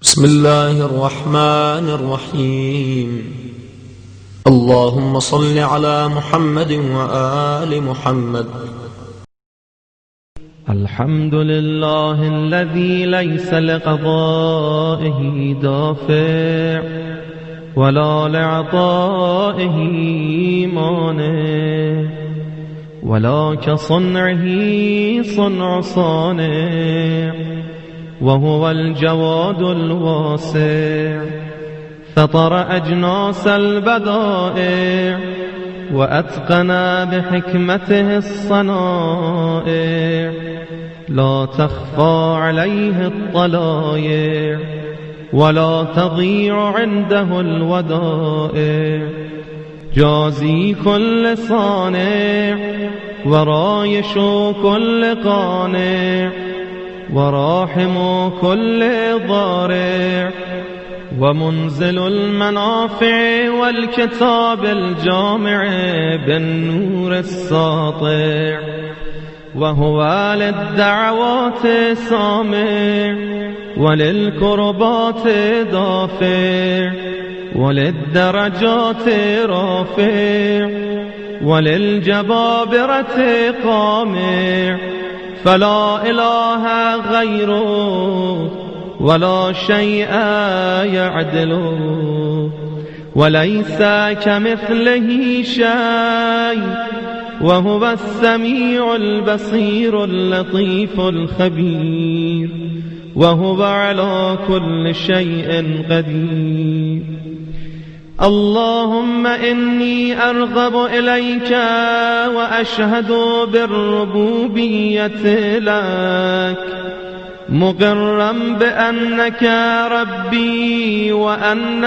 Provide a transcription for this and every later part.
بسم الله الرحمن الرحيم. اللهم صل على محمد وآل محمد. الحمد لله الذي ليس لقضائه دافع ولا لعطائه مانع، ولا كصنعه صنع صانع، وهو الجواد الواسع. فطر أجناس البدائع وأتقن بحكمته الصنائع، لا تخفى عليه الطلائع ولا تضيع عنده الودائع. جازي كل صانع ورايش كل قانع، وراحم كل ضارع، ومنزل المنافع والكتاب الجامع بالنور الساطع. وهو للدعوات سامع وللكربات دافع، وللدرجات رافع، وللجبابرة قامع. فلا إله غيره ولا شيء يعدله، وليس كمثله شيء، وهو السميع البصير اللطيف الخبير، وهو على كل شيء قدير. اللهم إني أرغب إليك وأشهد بالربوبية لك، مقرا بأنك ربي وأن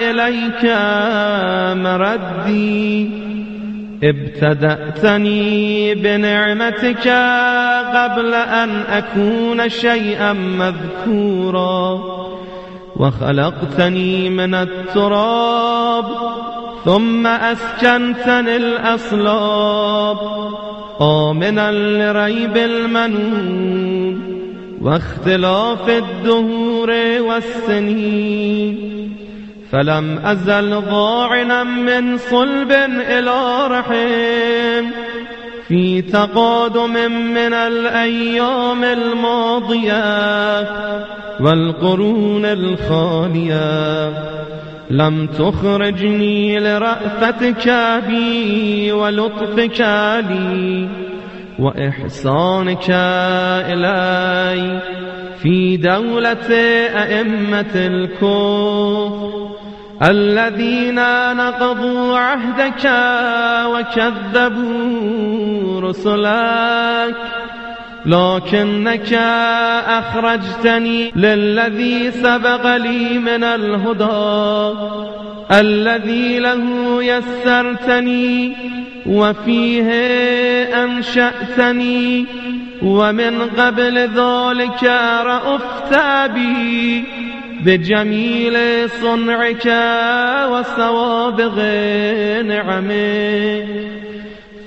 إليك مردي. ابتدأتني بنعمتك قبل أن أكون شيئا مذكورا، وخلقتني من التراب ثم أسكنتني الأصلاب، آمنا لريب المنون واختلاف الدهور والسنين. فلم أزل ضاعنا من صلب إلى رحم، في تقادم من الأيام الماضية والقرون الخالية. لم تخرجني لرأفتك بي ولطفك لي وإحسانك إلي في دولة أئمة الكفر الذين نقضوا عهدك وكذبوا رسلك. لكنك أخرجتني للذي سبق لي من الهدى، الذي له يسرتني وفيه أنشأتني، ومن قبل ذلك رأفت بي بجميل صنعك وسوابغ نعمك.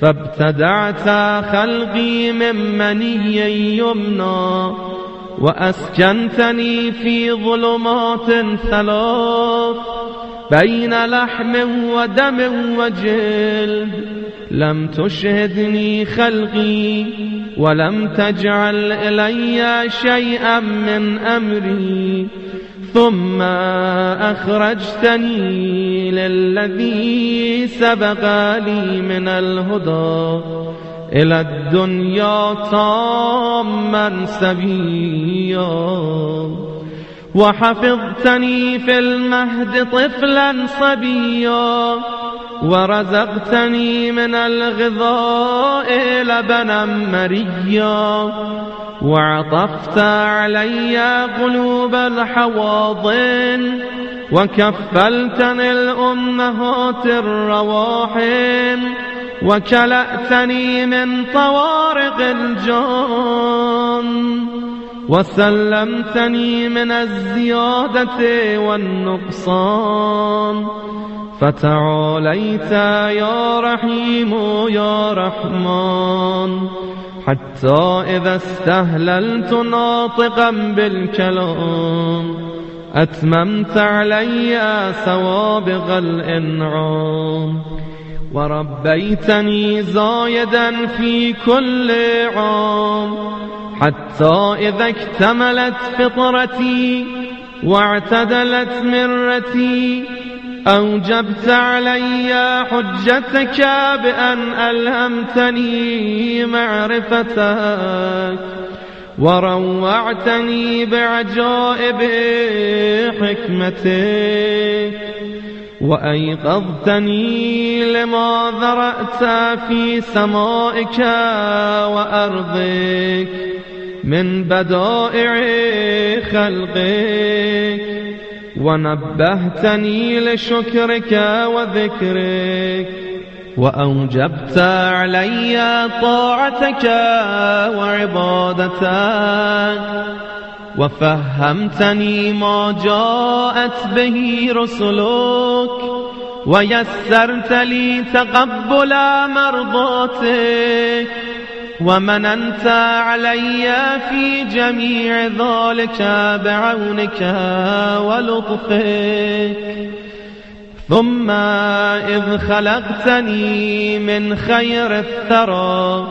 فابتدعت خلقي من مني يمنى، وأسكنتني في ظلمات ثلاث بين لحم ودم وجلد. لم تشهدني خلقي ولم تجعل إلي شيئا من أمري، ثم أخرجتني للذي سبق لي من الهدى إلى الدنيا تاما سبيا. وحفظتني في المهد طفلا صبيا، ورزقتني من الغذاء لبنا مريا. وعطفت علي قلوب الحواضن، وكفلتني الأمهات الرواحم، وكلأتني من طوارق الجان، وسلمتني من الزيادة والنقصان. فتعاليت يا رحيم يا رحمن، حتى إذا استهللت ناطقا بالكلام أتممت علي سوابغ الإنعام، وربيتني زايدا في كل عام، حتى إذا اكتملت فطرتي واعتدلت مرتي أوجبت علي حجتك بأن ألهمتني معرفتك، وروعتني بعجائب حكمتك، وأيقظتني لما ذرأت في سمائك وأرضك من بدائع خلقك، ونبهتني لشكرك وذكرك، وأوجبت علي طاعتك وعبادتك، وفهمتني ما جاءت به رسلك، ويسرت لي تقبل مرضاتك، ومننت علي في جميع ذلك بعونك ولطفك. ثم إذ خلقتني من خير الثرى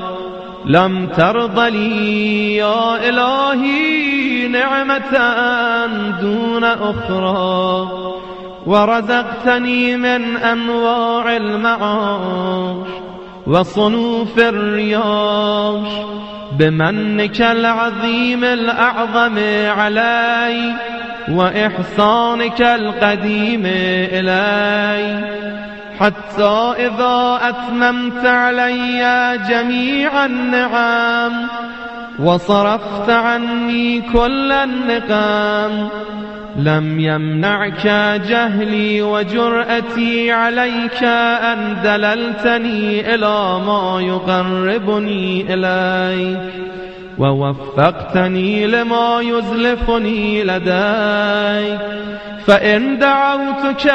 لم ترض لي يا إلهي نعمة دون أخرى، ورزقتني من أنواع المعاش وصنوف الرياش بمنك العظيم الأعظم علي، وإحسانك القديم إلي، حتى إذا أتممت علي جميع النعم وصرفت عني كل النقم لم يمنعك جهلي وجرأتي عليك أن دللتني إلى ما يقربني إليك، ووفقتني لما يزلفني لديك. فإن دعوتك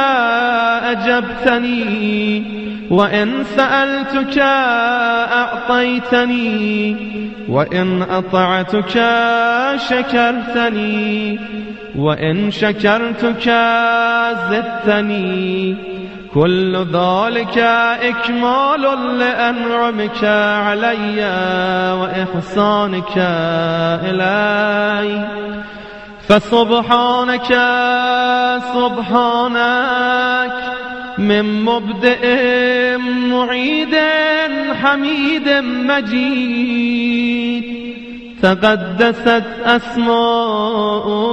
أجبتني، وإن سألتك أعطيتني، وإن أطعتك شكرتني، وإن شكرتك زدتني. كل ذلك إكمال لأنعمك علي وإحسانك إلي. فسبحانك سبحانك من مبدئ معيد حميد مجيد، تقدست أسماؤك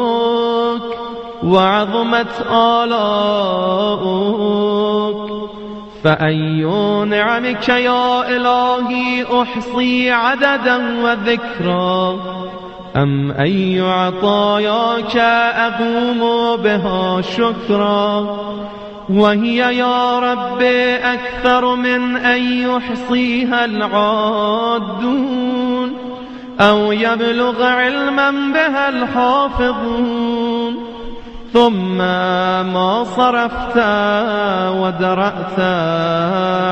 وعظمت آلاؤك. فأي نعمك يا إلهي أحصي عددا وذكرا، أم أي عطاياك أقوم بها شكرا، وهي يا رب أكثر من أن يحصيها العادون أو يبلغ علما بها الحافظون. ثم ما صرفت ودرأت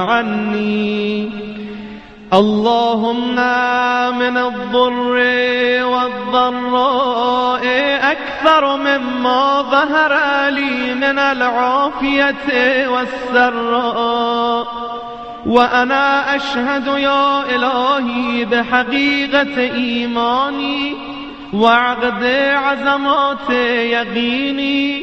عني، اللهم من الضر والضراء أكثر مما ظهر لي من العافية والسراء. وأنا أشهد يا إلهي بحقيقة إيماني وعقد عزمات يقيني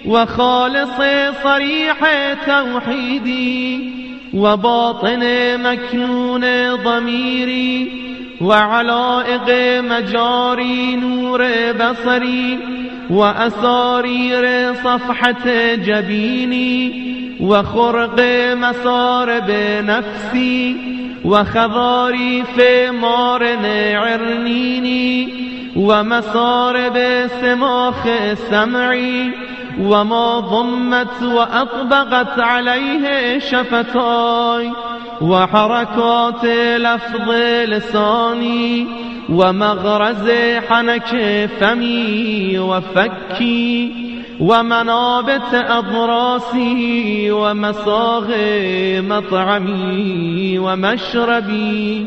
وخالص صريح توحيدي وباطن مكنون ضميري وعلائق مجاري نور بصري وأسارير صفحة جبيني وخرق مسارب نفسي وخضاريف مارن عرنيني ومسارب سماخ سمعي وما ضمت وأطبقت عليه شفتاي وحركات لفظ لساني ومغرز حنك فمي وفكي ومنابت أضراسي ومساغ مطعمي ومشربي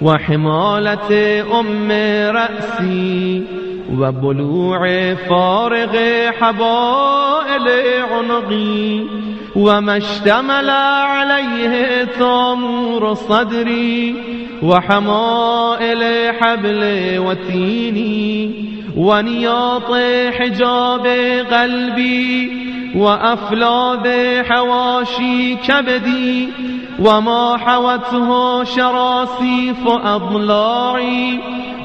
وحمالة أم رأسي وبلوع فارغ حبائل عنقي وما اشتمل عليه تامور صدري وحمائل حبل وتيني ونياط حجاب قلبي وأفلاذ حواشي كبدي وما حوته شراسيف أضلاعي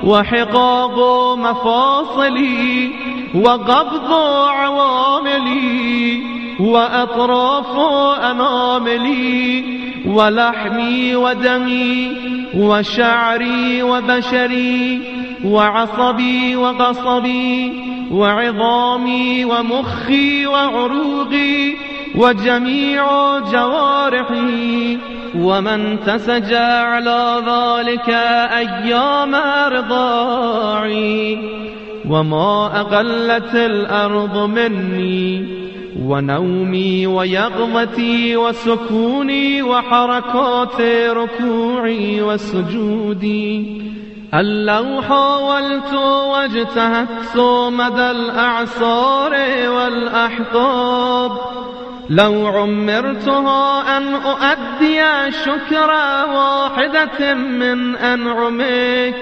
وحقاق مفاصلي وقبض عواملي وأطراف أناملي ولحمي ودمي وشعري وبشري وعصبي وقصبي وعظامي ومخي وعروقي وجميع جوارحي ومن تسجى على ذلك أيام رضاعي وما أقلت الأرض مني ونومي ويقظتي وسكوني وحركات ركوعي وسجودي. هل لو حاولت واجتهدت مدى الأعصار والأحقاب لو عمرتها أن أؤدي شكر واحدة من أنعمك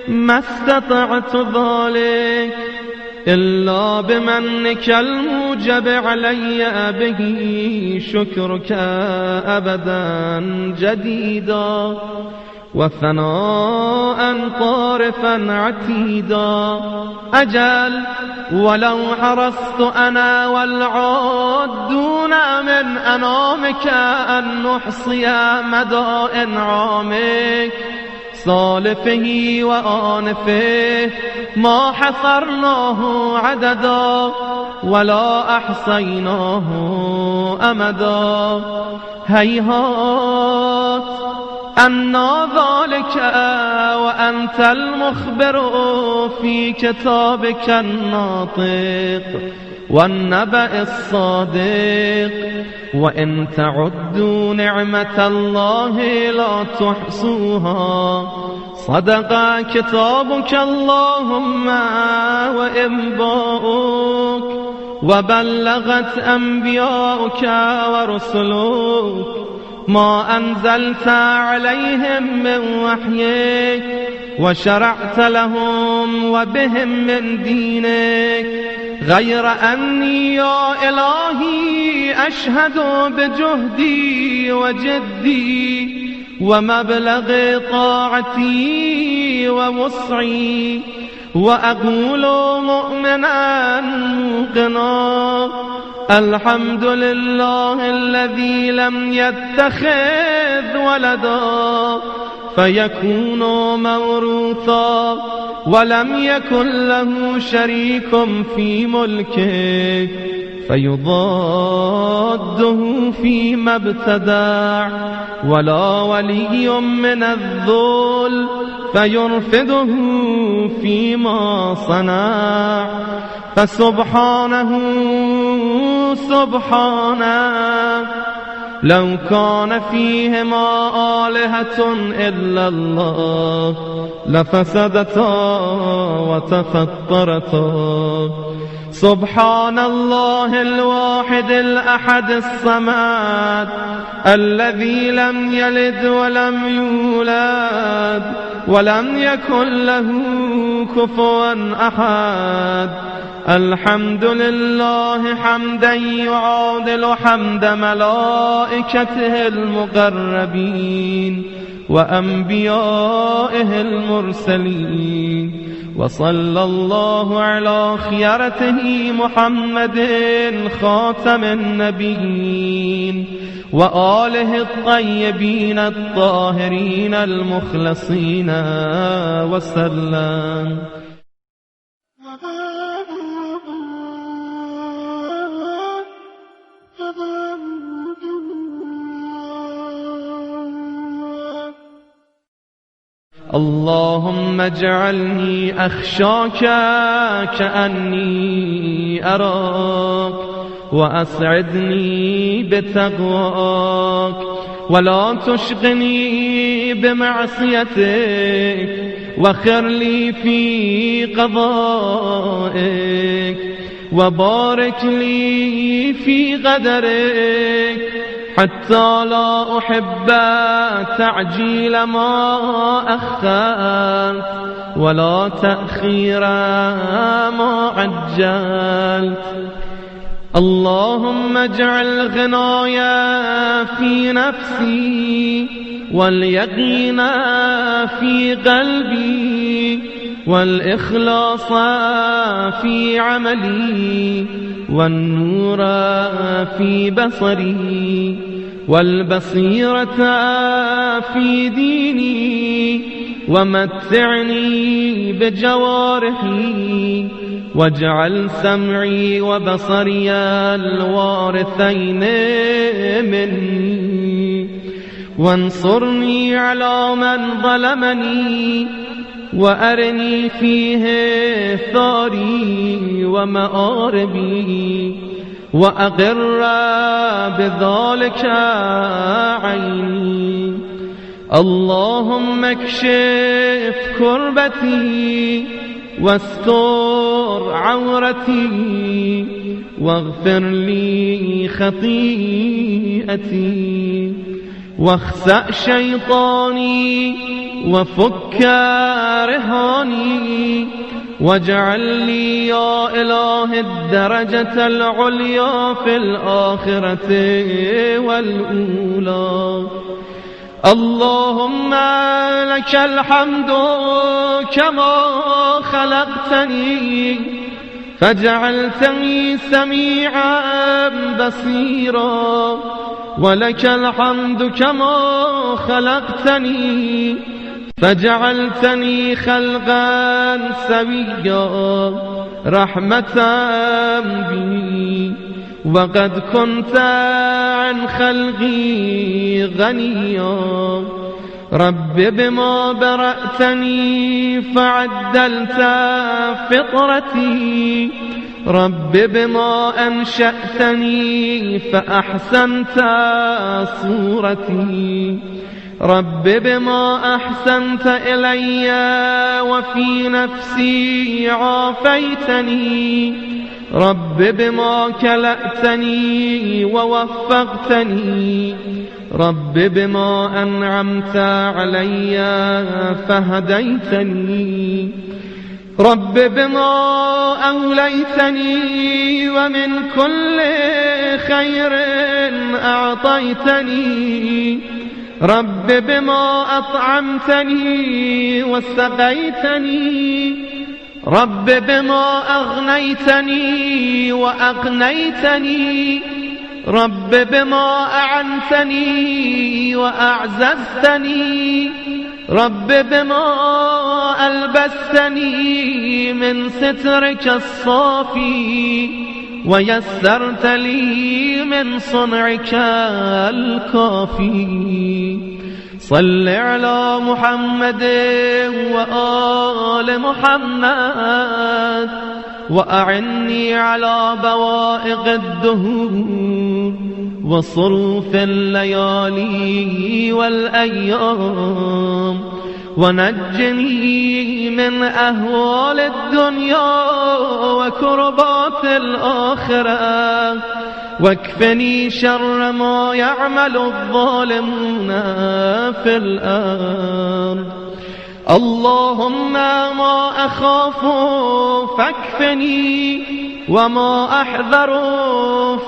ما استطعت ذلك إلا بمنك الموجب علي به شكرك أبدا جديدا وثناء طارفا عتيدا. أجل ولو حرصت أنا والعادون من أنامك أن نحصي مدى إنعامك صالفه وآنفه ما حصرناه عددا ولا أحصيناه أمدا. هيهات أنى ذلك وأنت المخبر في كتابك الناطق والنبأ الصادق وإن تعدوا نعمة الله لا تحصوها. صدق كتابك اللهم وإنباؤك وبلغت أنبياؤك ورسلك ما أنزلت عليهم من وحيك وشرعت لهم وبهم من دينك غير أني يا إلهي أشهد بجهدي وجدي ومبلغ طاعتي ووسعي وأقول مؤمنا موقنا الحمد لله الذي لم يتخذ ولدا فيكون موروثا ولم يكن له شريك في ملكه فيضاده فيما ابتدع ولا ولي من الذل فيرفده فيما صنع. فسبحانه سبحانه لو كان فيهما آلهة إلا الله لفسدتا وتفطرتا. سبحان الله الواحد الأحد الصمد الذي لم يلد ولم يولد ولم يكن له كفوا أحد. الحمد لله حمدا يعادل حمد ملائكته المقربين وأنبيائه المرسلين. وصلى الله على خيرته محمد خاتم النبيين وآله الطيبين الطاهرين المخلصين وسلم. اللهم اجعلني أخشاك كأني أراك، وأسعدني بتقواك، ولا تشغلني بمعصيتك، وخر لي في قضائك، وبارك لي في قدرك، حتى لا أحب تعجيل ما أخرت، ولا تأخير ما عجلت. اللهم اجعل غنايا في نفسي، واليقين في قلبي، والإخلاص في عملي، والنور في بصري، والبصيرة في ديني، ومتعني بجوارحي، واجعل سمعي وبصري الوارثين مني، وانصرني على من ظلمني، وأرني فيه ثاري ومآربي، وأقر بذلك عيني. اللهم اكشف كربتي، واستر عورتي، واغفر لي خطيئتي، واخسأ شيطاني، وفك رهاني، واجعل لي يا إله الدرجة العليا في الآخرة والأولى. اللهم لك الحمد كما خلقتني فجعلتني سميعا بصيرا، ولك الحمد كما خلقتني فجعلتني خلقا سويا رحمة بي، وقد كنت عن خلقي غنيا. رب بما برأتني فعدلت فطرتي، رب بما أنشأتني فأحسنت صورتي، رب بما أحسنت إلي وفي نفسي عافيتني، رب بما كلأتني ووفقتني، رب بما أنعمت علي فهديتني، رب بما أوليتني ومن كل خير أعطيتني، رب بما أطعمتني وسقيتني، رب بما أغنيتني وأقنيتني، رب بما أعنتني وأعززتني، رب بما ألبستني من سترك الصافي، ويسرت لي من صنعك الكافي. صل على محمد وآل محمد، وأعني على بوائق الدهور وصروف الليالي والأيام، ونجني من أهوال الدنيا وكربات الآخرة، واكفني شر ما يعمل الظالمون في الأرض. اللهم ما أخاف فاكفني، وما أحذر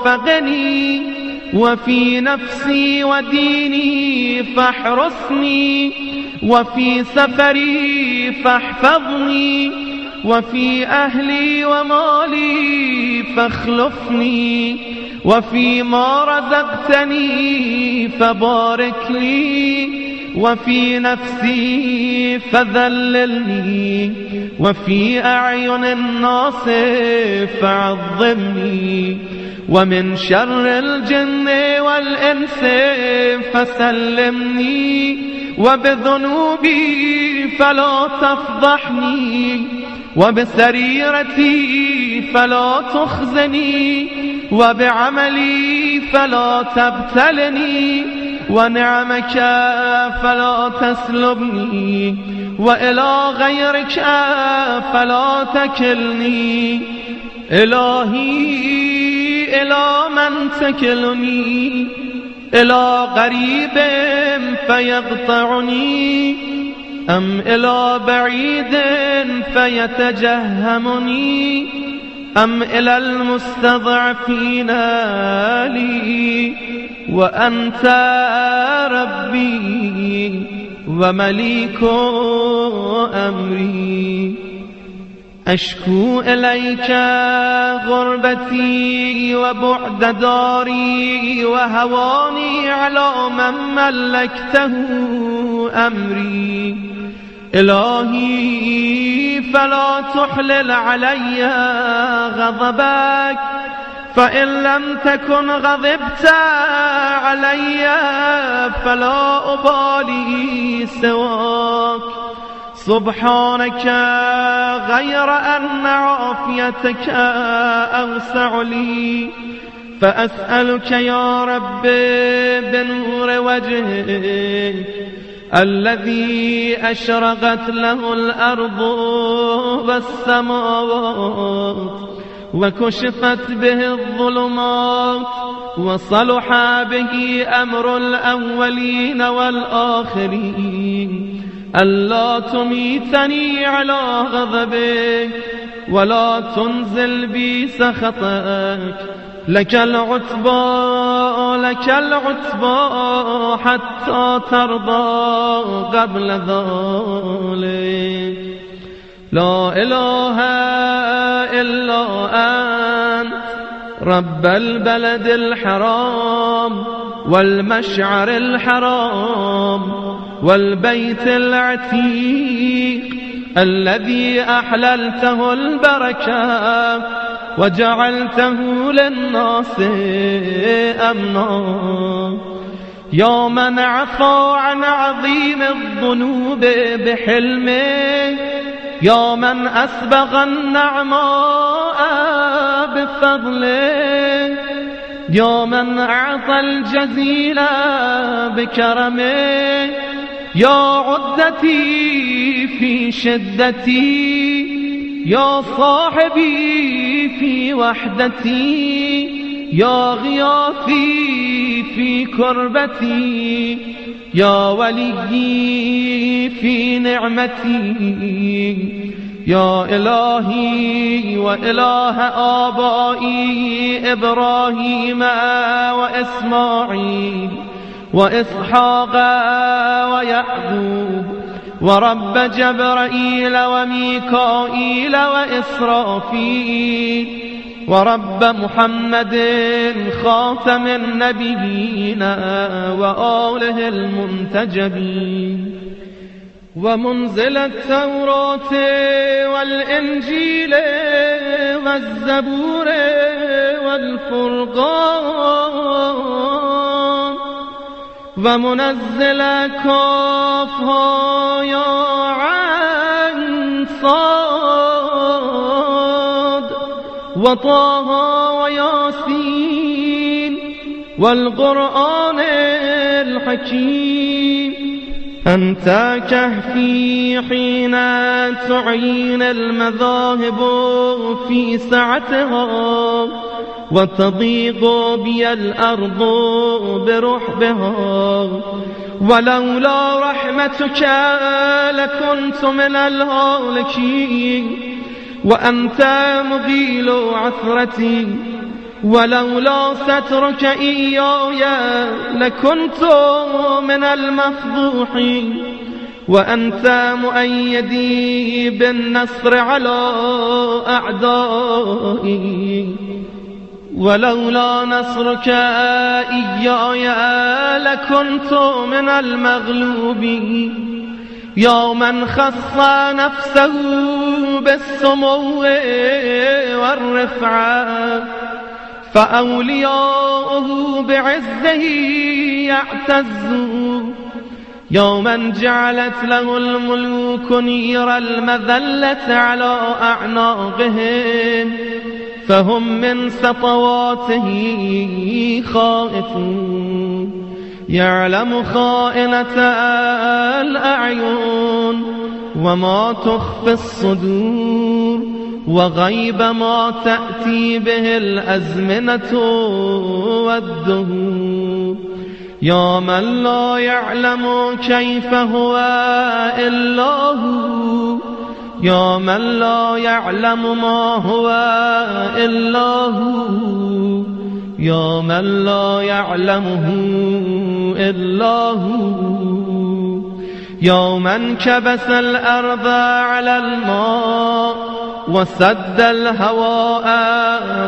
فقني، وفي نفسي وديني فاحرسني، وفي سفري فاحفظني، وفي أهلي ومالي فاخلفني، وفيما رزقتني فبارك لي، وفي نفسي فذللني، وفي أعين الناس فعظمني، ومن شر الجن والإنس فسلمني، وبذنوبي فلا تفضحني، وبسريرتي فلا تخزني، وبعملي فلا تبتلني، ونعمك فلا تسلبني، وإلى غيرك فلا تكلني. إلهي إلى من تكلني؟ إلى غريب فيقطعني، أم إلى بعيد فيتجهمني، أم إلى المستضعفين لي؟ وأنت ربي ومليك أمري. أشكو إليك غربتي وبعد داري وهواني على من ملكته أمري. إلهي فلا تحلل علي غضبك، فإن لم تكن غضبت علي فلا أبالي سواك. سبحانك غير أن عافيتك أوسع لي، فأسألك يا رب بنور وجهك الذي أشرقت له الأرض والسماوات، وكشفت به الظلمات، وصلح به أمر الأولين والآخرين، ألا تميتني على غضبك ولا تنزل بي سخطك. لك العتبى لك العتبى حتى ترضى قبل ذلك. لا إله إلا أنت رب البلد الحرام والمشعر الحرام والبيت العتيق الذي أحللته البركة وجعلته للناس أمنا. يا من عفا عن عظيم الذنوب بحلمه، يا من أسبغ النعماء بفضله، يا من أعطى الجزيل بكرمه، يا عدتي في شدتي، يا صاحبي في وحدتي، يا غياثي في كربتي، يا وليي في نعمتي. يا إلهي وإله آبائي إبراهيم وإسماعيل وإسحاق ويعقوب، ورب جبرائيل وميكائيل وإسرافيل، ورب محمد خاتم النبيين وآله المنتجبين، ومنزل التوراة والإنجيل والزبور والفرقان، ومنزل كافها يا عين صاد وطه وياسين والقرآن الحكيم. أنت كهفي حين تعين المذاهب في سعتها وتضيق بي الأرض برحبها، ولولا رحمتك لكنت من الهالكين، وأنت مغيل عثرتي، ولولا سترك إياي لكنت من المفضوحين، وأنت مؤيدي بالنصر على أعدائي، ولولا نصرك إياي لكنت من المغلوبين. يا من خص نفسه بالسمو والرفعة، فأولياؤه بعزه يعتزون. يوما جعلت له الملوك نير المذلة على أعناقهم فهم من سطواته خائفون يعلم خائنة الأعين وما تخفي الصدور وغيب ما تأتي به الأزمنة والدهور يا من لا يعلم كيف هو إلا هو يا من لا يعلم ما هو إلا هو يا من لا يعلمه إلا هو يا من كبس الأرض على الماء وسد الهواء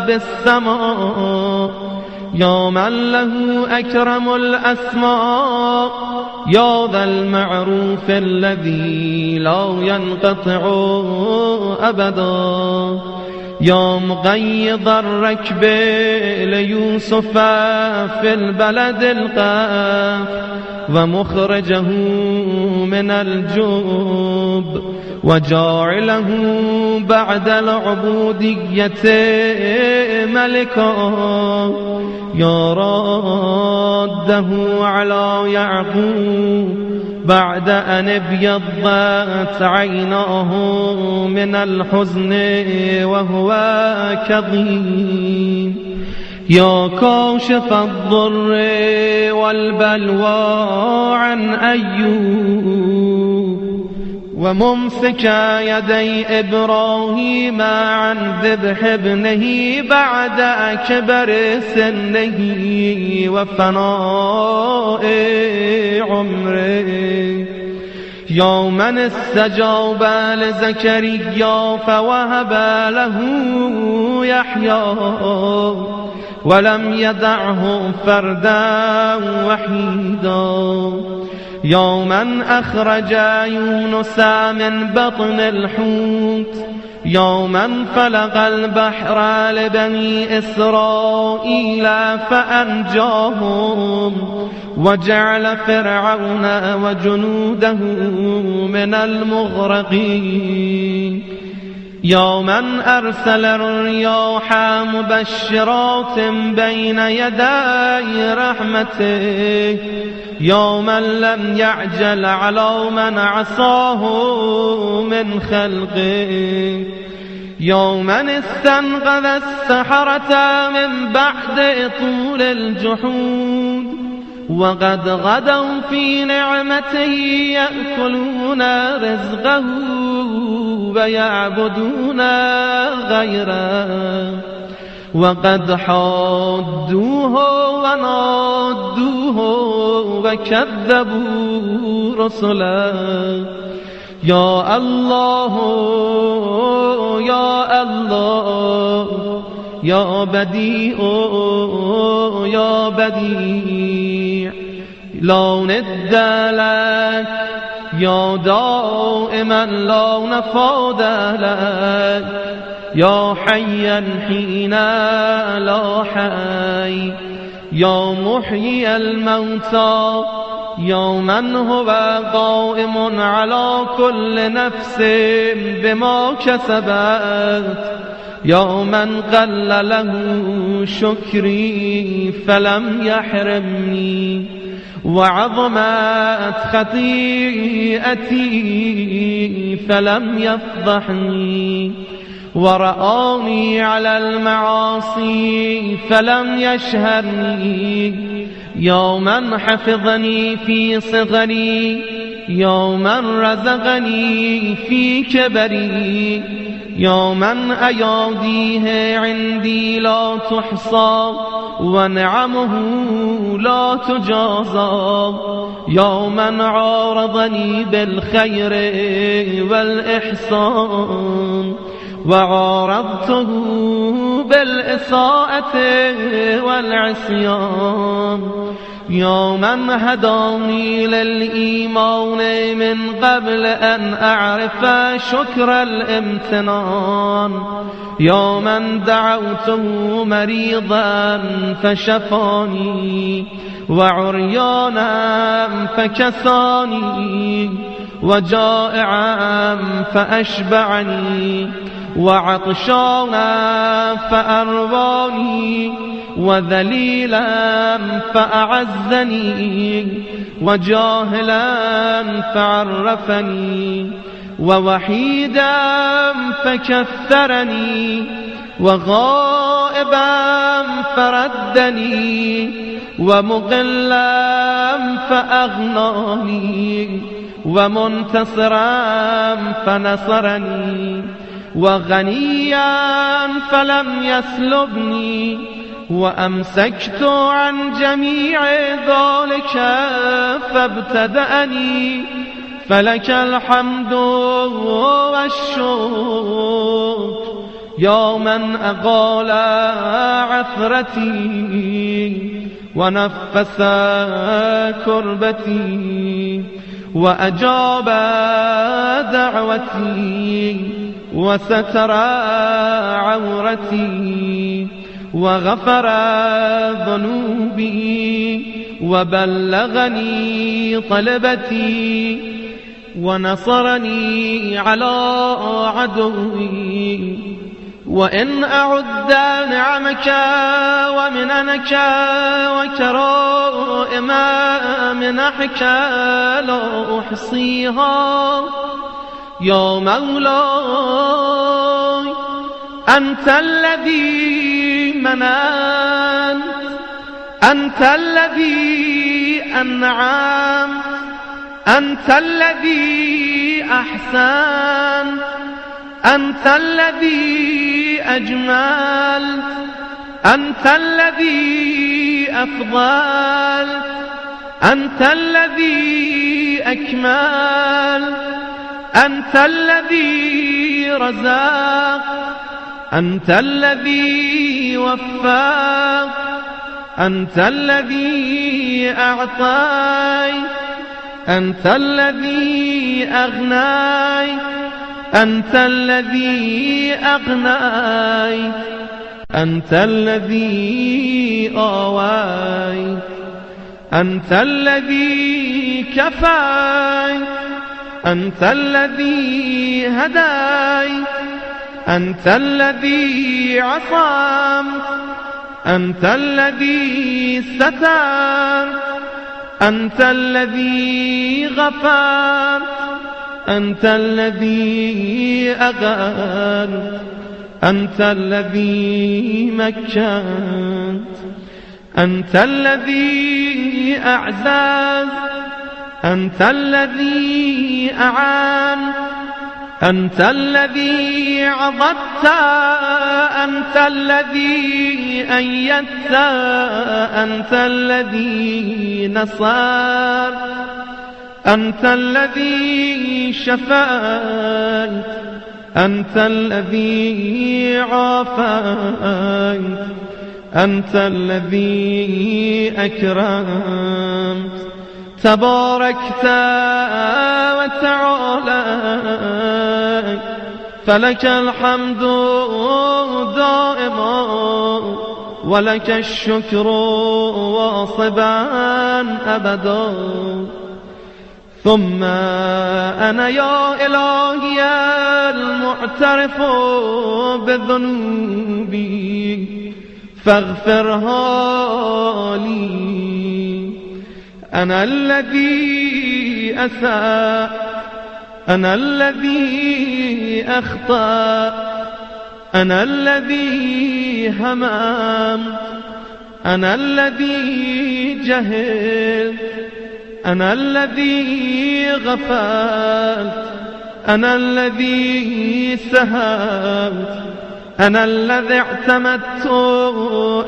بالسماء يا من له أكرم الأسماء يا ذا المعروف الذي لا ينقطع أبدا يا مقيض الركب ليوسف في البلد القاف ومخرجه من الجوب وجاعله بعد العبودية ملكا يا راده على يعقوب بعد أن ابيضت عيناه من الحزن وهو كظيم يا كاشف الضر والبلوى عن أيوب وممسك يدي إبراهيم عن ذبح ابنه بعد كبر سنه وفناء عمره يا من استجاب لزكريا فوهب له يحيى ولم يدعه فردا وحيدا يا من أخرج يونس من بطن الحوت يا من فلق البحر لبني إسرائيل فأنجاهم وجعل فرعون وجنوده من المغرقين يا من أرسل الرياح مبشرات بين يدي رحمته يا من لم يعجل على من عصاه من خلقه يا من استنقذ السحرة من بعد طول الجحود وقد غدوا في نعمته يأكلون رزقه ويعبدون غيره وقد حادوه ونادوه وكذبوا رسله يا الله يا الله يا بديع يا بديع لا ند لك يا دائما لا نفاد لك يا حيا حين لا حي يا محيي الموتى يا من هو قائم على كل نفس بما كسبت يا من قل له شكري فلم يحرمني وعظمت خطيئتي فلم يفضحني ورآني على المعاصي فلم يشهرني يا من حفظني في صغري يا من رزقني في كبري يا من أياديه عندي لا تحصى ونعمه لا تجازى يا من عارضني بالخير والإحسان وعارضته بالإساءة والعصيان يا من هداني للإيمان من قبل أن أعرف شكر الامتنان، يا من دعوته مريضا فشفاني، وعريانا فكساني، وجائعا فأشبعني، وعطشانا فأرواني، وذليلا فأعزني، وجاهلا فعرفني، ووحيدا فكثرني، وغائبا فردني، ومقلا فأغناني، ومنتصرا فنصرني، وغنيا فلم يسلبني، وأمسكت عن جميع ذلك فابتدأني، فلك الحمد والشكر يا من أقال عثرتي، ونفس كربتي، وأجاب دعوتي، وستر عورتي، وغفر ذنوبي، وبلغني طلبتي، ونصرني على عدوي. وإن أعد نعمك ومننك وكرائم منحك لا أحصيها يا مولاي، أنت الذي مننت، أنت الذي أنعمت، أنت الذي أحسنت، أنت الذي أجملت، أنت الذي أفضلت، أنت الذي أكملت، أنت الذي رزقت، أنت الذي وفقت، أنت الذي أعطيت، أنت الذي أغنيت، أنت الذي أغنيت، أنت الذي آويت، أنت الذي كفيت، أنت الذي هديت، أنت الذي عصمت، أنت الذي سترت، أنت الذي غفرت، أنت الذي أغنت، أنت الذي مكنت، أنت الذي أعززت، أنت الذي أعانت، أنت الذي عضدت، أنت الذي أيدت، أنت الذي نصرت، أنت الذي شفيت، أنت الذي عافيت، أنت الذي أكرمت، تباركت وتعالى، فلك الحمد دائما، ولك الشكر واصبا أبدا. ثم أنا يا إلهي المعترف بذنوبي فاغفرها لي. أنا الذي أساء، أنا الذي أخطأ، أنا الذي هممت، أنا الذي جهلت، أنا الذي غفلت، أنا الذي سهوت، أنا الذي اعتمدت،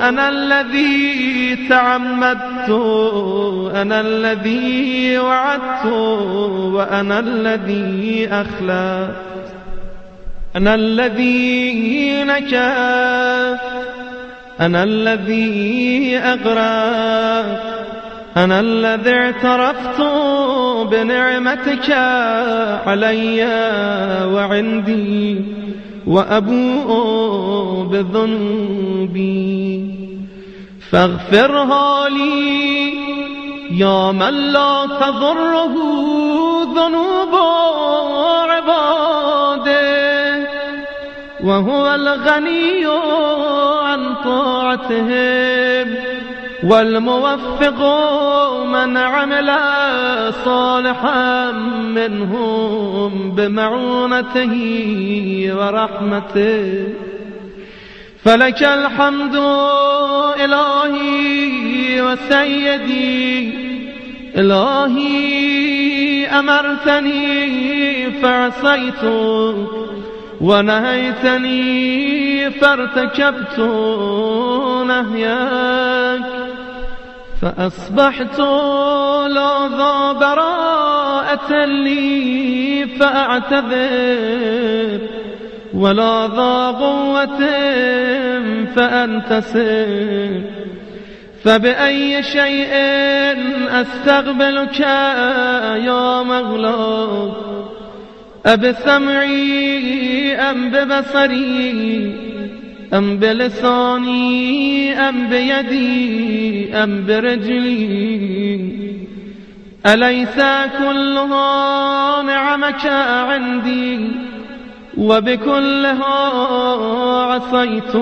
أنا الذي تعمدت، أنا الذي وعدت، وأنا الذي أخلفت، أنا الذي نكثت، أنا الذي أغرقت، أنا الذي اعترفت بنعمتك علي وعندي وأبوء بذنوبي فاغفرها لي يا من لا تضره ذنوب عباده وهو الغني عن طاعتهم والموفق من عمل صالحا منهم بمعونته ورحمته فلك الحمد إلهي وسيدي إلهي أمرتني فعصيت ونهيتني فارتكبت نهيك فأصبحت لا ذا براءة لي فأعتذر ولا ذا قوة فأنتصر فبأي شيء أستقبلك يا مولاي أبسمعي أم ببصري أم بلساني أم بيدي أم برجلي أليس كلها نعمك عندي وبكلها عصيت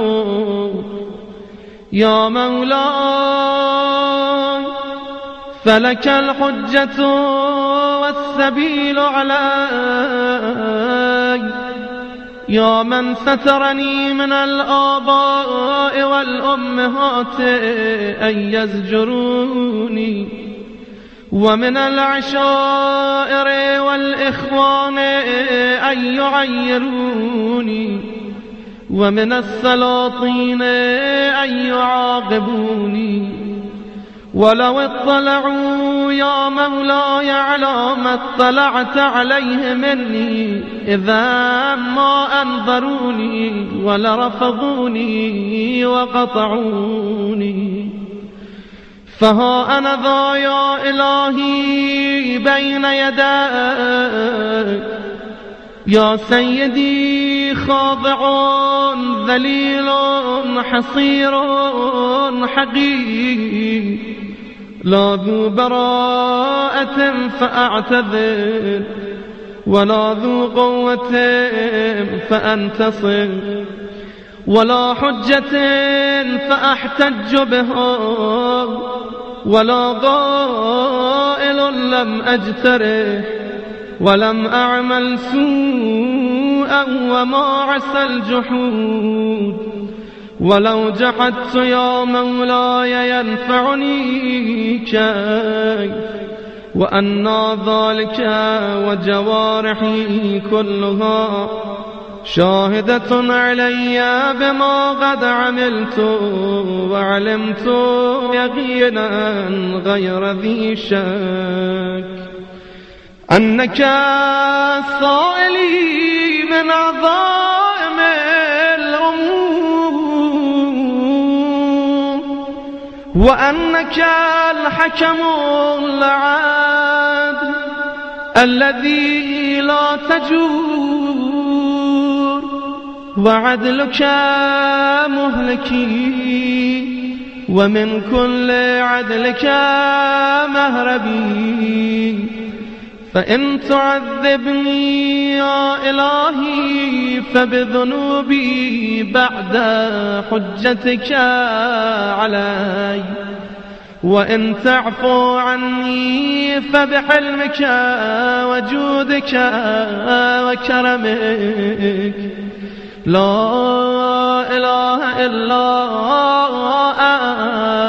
يا مولاي فلك الحجة والسبيل علي يا من سترني من الآباء والأمهات أن يزجروني ومن العشائر والإخوان أن يعيروني ومن السلاطين أن يعاقبوني ولو اطلعوا يا مولاي على ما اطلعت عليه مني إذا ما أنظروني ولرفضوني وقطعوني فها أنا ذا يا إلهي بين يديك يا سيدي خاضع ذليل حصير حقير لا ذو براءة فأعتذر ولا ذو قوة فأنتصر ولا حجة فأحتج بها ولا قائل لم أجترح ولم أعمل سوءا وما عسى الجحود ولو جحدت يا مولاي ينفعني كيف وأنى ذلك وجوارحي كلها شاهدة علي بما قد عملت وعلمت يقينا غير ذي شك أنك سائلي من عظائم الأمور وأنك الحكم العادل الذي لا تجور وعدلك مهلكي ومن كل عدلك مهربي فإن تعذبني يا إلهي فبذنوبي بعد حجتك علي وإن تعفو عني فبحلمك وجودك وكرمك لا إله إلا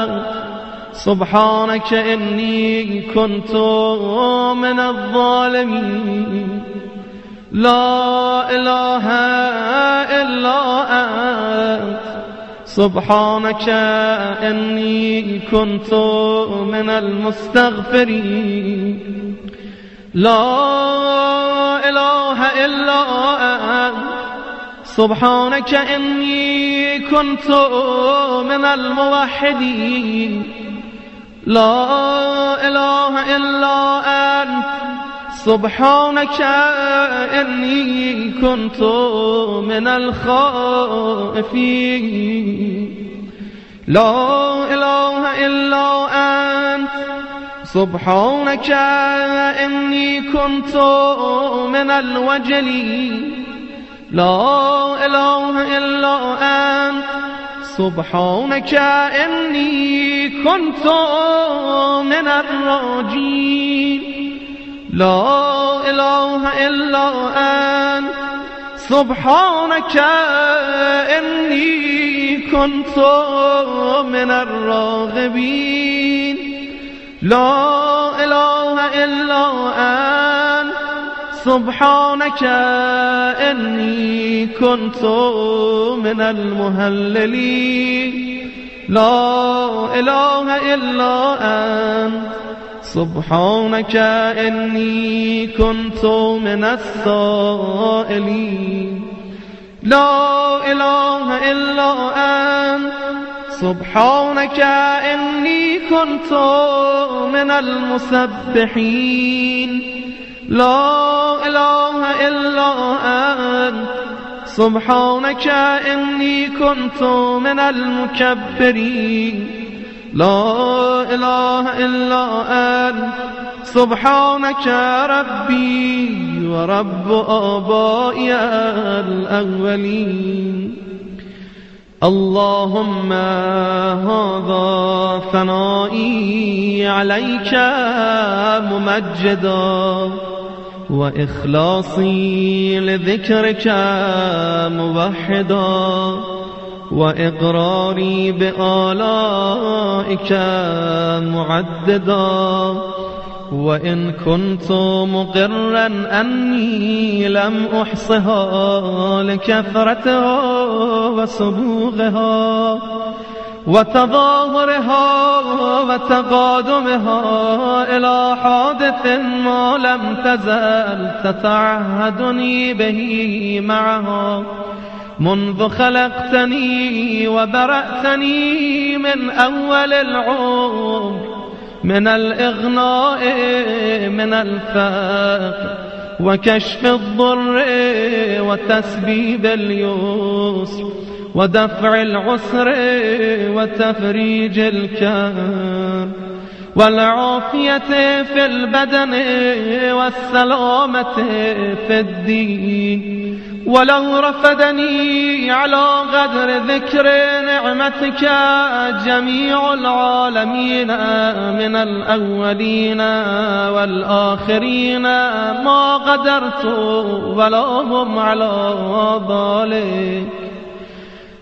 أنت سبحانك إني كنت من الظالمين لا إله إلا أنت سبحانك إني كنت من المستغفرين لا إله إلا أنت سبحانك إني كنت من الموحدين لا إله إلا أنت سبحانك إني كنت من الخائفين. لا إله إلا أنت سبحانك إني كنت من الوجلين. لا إله إلا أنت سبحانك إني كنت من الراجين. لا إله إلا أنت سبحانك إني كنت من الراغبين. لا إله إلا أنت سبحانك إني كنت من المهللين. لا إله إلا أنت سبحانك إني كنت من السائلين. لا إله إلا أنت سبحانك إني كنت من المسبحين. لا إله إلا أنت سبحانك إني كنت من المكبرين. لا إله إلا أنت سبحانك ربي ورب آبائي الأولين. اللهم هذا ثنائي عليك ممجدا وإخلاصي لذكرك موحدا وإقراري بآلائك معددا. وإن كنت مقرا أني لم أحصها لكثرتها وسبوغها وتظاهرها وتقادمها إلى حادث ما لم تزل تتعهدني به معها منذ خلقتني وبرأتني من أول العمر، من الإغناء من الفقر وكشف الضر وتسبيب اليسر ودفع العسر وتفريج الكرب والعافية في البدن والسلامة في الدين. ولو رفدني على قدر ذكر نعمتك جميع العالمين من الأولين والآخرين ما قدرت ولا هم على ذلك.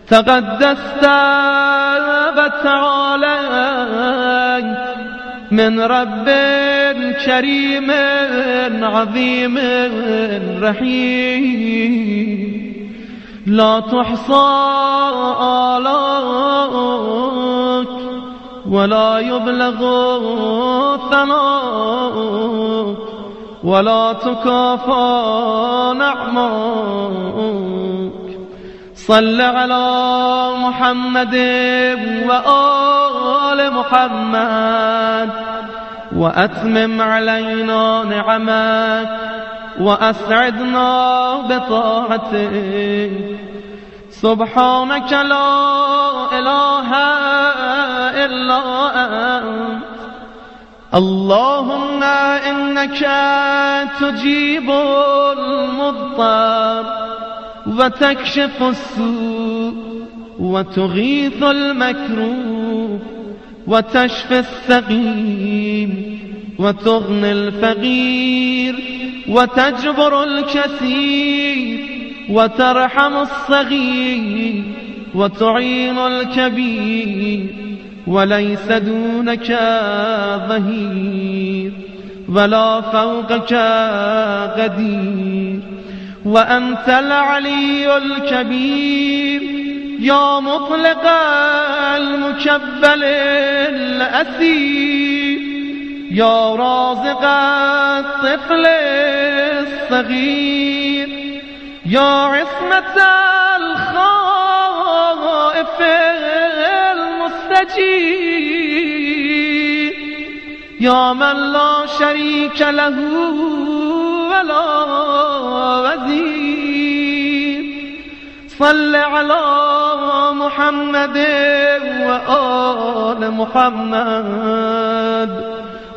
تقدست وتعاليت من رب كريم عظيم رحيم، لا تحصى آلاك ولا يبلغ ثناك ولا تكافى نعماك. صل على محمد وآل محمد وأتمم علينا نعمك وأسعدنا بطاعتك. سبحانك لا إله إلا أنت. اللهم إنك تجيب المضطر وتكشف السوء وتغيث المكروه وتشفي السقيم وتغني الفقير وتجبر الكثير وترحم الصغير وتعين الكبير وليس دونك ظهير ولا فوقك قدير. وأنت العلي الكبير يا مطلق المكبل الأسير، يا رازق الطفل الصغير، يا عصمة الخائف المستجير، يا من لا شريك له ولا وزير صل على محمد وآل محمد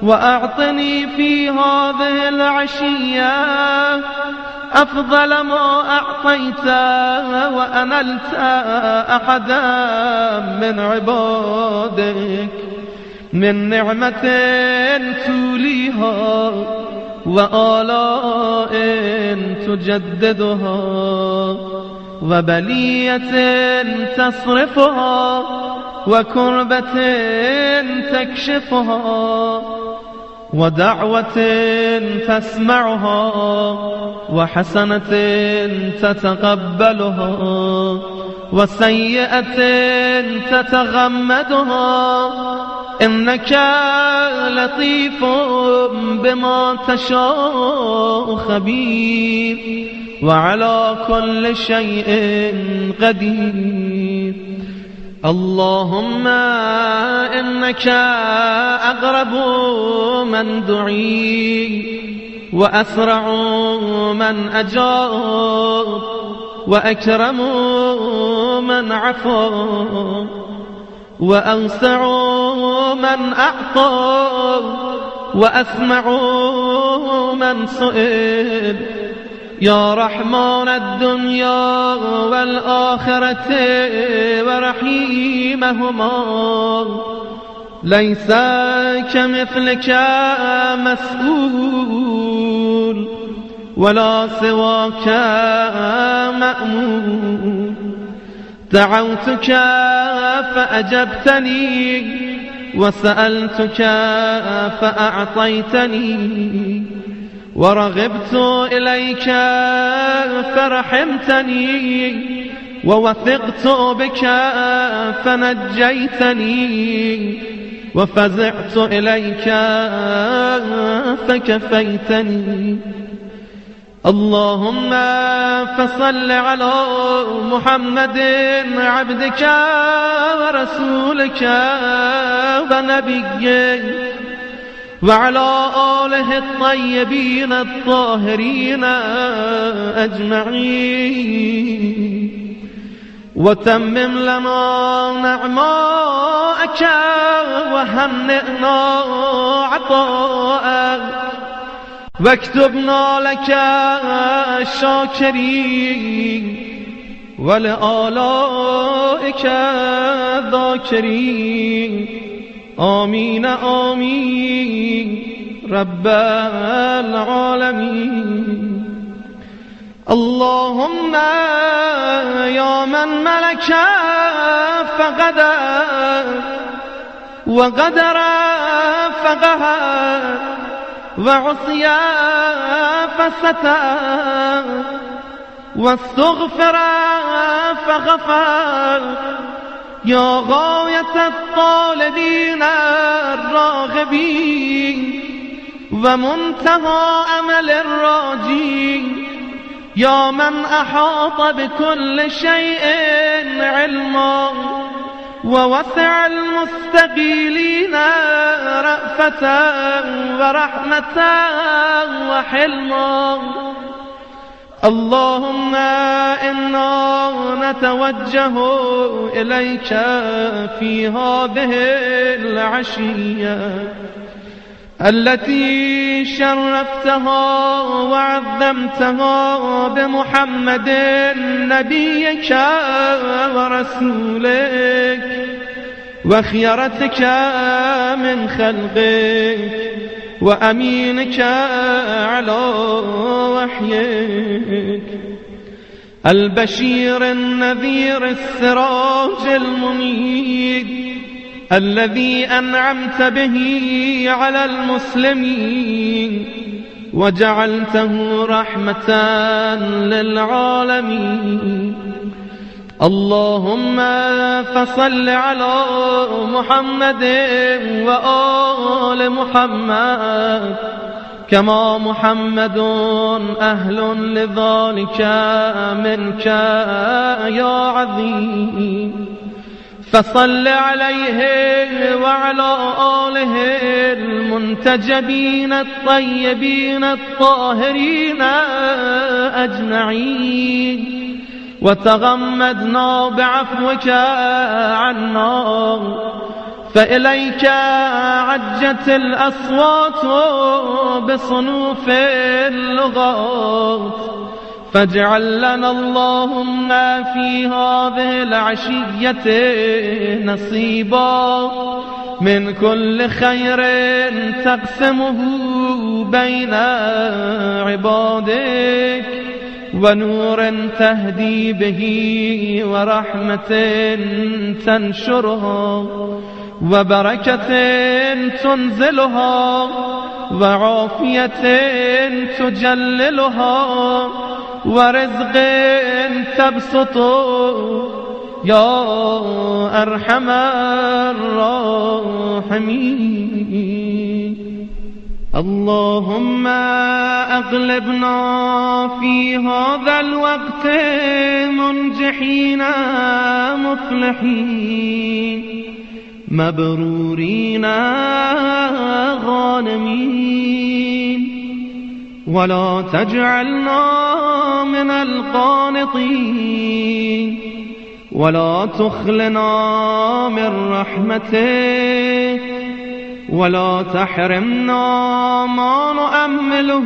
وأعطني في هذه العشية أفضل ما أعطيت وأنلت أحدا من عبادك من نعمة توليها وآلاء تجددها وبلية تصرفها وكربة تكشفها ودعوة تسمعها وحسنة تتقبلها وسيئة تتغمدها إنك لطيف بما تشاء خبير وعلى كل شيء قدير. اللهم إنك أقرب من دعي وأسرع من أجاب وأكرم من عفا وأوسع من أعطى وأسمع من سئل يا رحمن الدنيا والآخرة ورحيمهما ليس كمثلك مسؤول ولا سواك مأمون دعوتك فأجبتني وسألتك فأعطيتني ورغبت إليك فرحمتني ووثقت بك فنجيتني وفزعت إليك فكفيتني. اللهم فصل على محمد عبدك ورسولك ونبيك وعلى آله الطيبين الطاهرين أجمعين وتمم لنا نعماءك وهنئنا عطاءك واكتبنا لك الشاكرين ولآلائك الذاكرين آمين آمين رب العالمين. اللهم يا من ملك فقدر وقدر فقهر وعصي فستر واستغفر فغفر يا غاية الطالبين الراغبين ومنتهى أمل الراجين يا من أحاط بكل شيء علما ووسع المستقيلين رأفة ورحمة وحلما. اللهم إنا نتوجه إليك في هذه العشية التي شرفتها وعظمتها بمحمد نبيك ورسولك وخيرتك من خلقك وأمينك على وحيك البشير النذير السراج المنير الذي أنعمت به على المسلمين وجعلته رحمة للعالمين. اللهم فصل على محمد وآل محمد كما محمد أهل لذلك منك يا عظيم فصل عليه وعلى آله المنتجبين الطيبين الطاهرين أجمعين وتغمدنا بعفوك عنا فإليك عجت الأصوات بصنوف اللغات فاجعل لنا اللهم في هذه العشية نصيبا من كل خير تقسمه بين عبادك ونور تهدي به ورحمة تنشرها وبركة تنزلها وعافية تجللها ورزق تبسط يا أرحم الراحمين. اللهم أغلبنا في هذا الوقت منجحين مفلحين مبرورين غانمين ولا تجعلنا من القانطين ولا تخلنا من رحمتك ولا تحرمنا ما نؤمله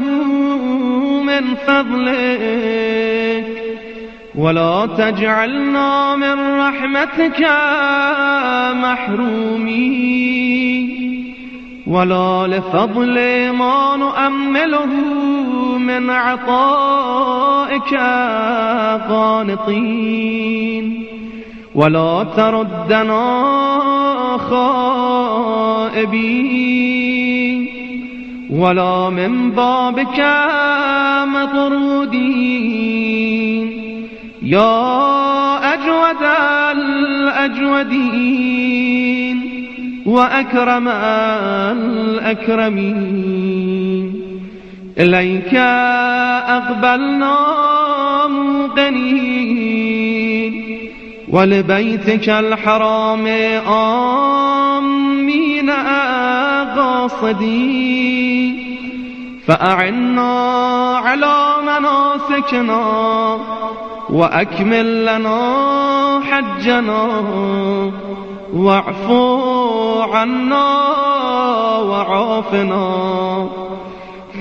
من فضلك ولا تجعلنا من رحمتك محرومين ولا لفضل ما نؤمله من عطائك قانطين ولا تردنا خائبين ولا من بابك مطرودين يا أجود الأجودين وأكرم الأكرمين إليك أقبلنا موقنين ولبيتك الحرام آمين قاصدين فأعنا على مناسكنا وأكمل لنا حجنا واعفو عنا وعافنا